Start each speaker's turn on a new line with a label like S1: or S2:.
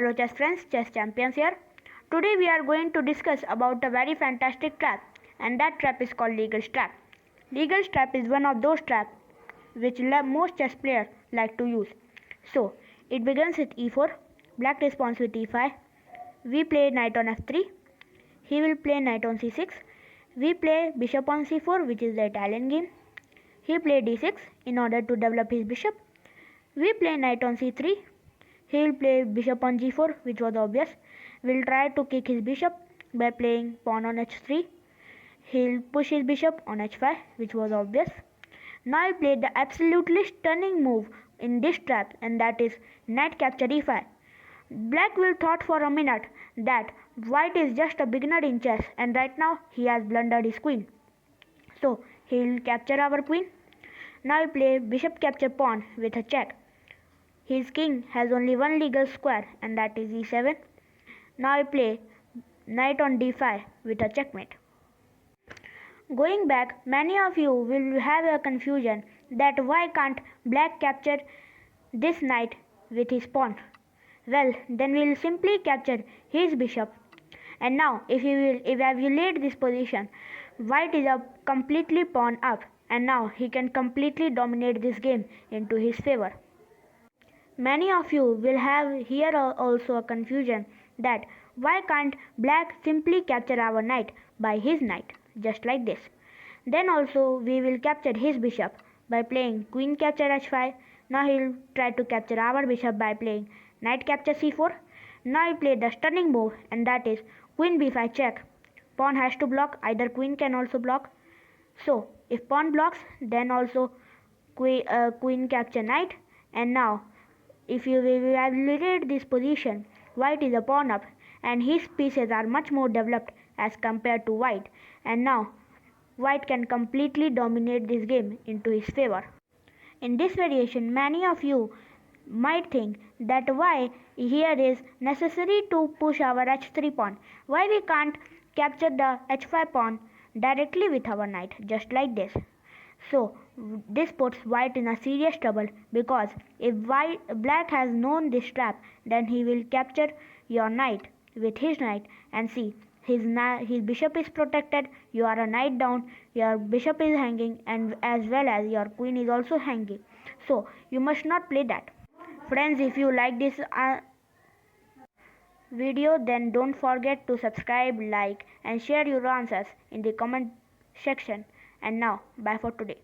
S1: Hello chess friends, chess champions here. Today we are going to discuss about a very fantastic trap, and that trap is called Legal's trap. Legal's trap is one of those traps which most chess players like to use. So it begins with e4, black responds with e5, we play knight on f3, he will play knight on c6, we play bishop on c4 which is the Italian game, he played d6 in order to develop his bishop, we play knight on c3, he will play bishop on g4 which was obvious. We'll try to kick his bishop by playing pawn on h3. He'll push his bishop on h5 which was obvious. Now he played the absolutely stunning move in this trap, and that is knight capture e5. Black will thought for a minute that white is just a beginner in chess, and right now he has blundered his queen. So he'll capture our queen. Now he play bishop capture pawn with a check. His king has only one legal square, and that is e7. Now I play knight on d5 with a checkmate. Going back, many of you will have a confusion that why can't black capture this knight with his pawn? Well, then we will simply capture his bishop. And now if you will evaluate this position, white is up completely pawn up, and now he can completely dominate this game into his favor. Many of you will have here also a confusion that why can't black simply capture our knight by his knight, just like this. Then also we will capture his bishop by playing queen capture h5. Now he will try to capture our bishop by playing knight capture c4. Now he played the stunning move, and that is queen b5 check. Pawn has to block, either queen can also block. So if pawn blocks, then also queen capture knight. And now if you evaluate this position, white is a pawn up, and his pieces are much more developed as compared to white, and now white can completely dominate this game into his favor. In this variation, many of you might think that why here is necessary to push our h3 pawn, why we can't capture the h5 pawn directly with our knight, just like this. So this puts white in a serious trouble, because if black has known this trap, then he will capture your knight with his knight, and see his bishop is protected, you are a knight down, your bishop is hanging, and as well as your queen is also hanging. So you must not play that. Friends, if you like this video, then don't forget to subscribe, like and share your answers in the comment section. And now bye for today.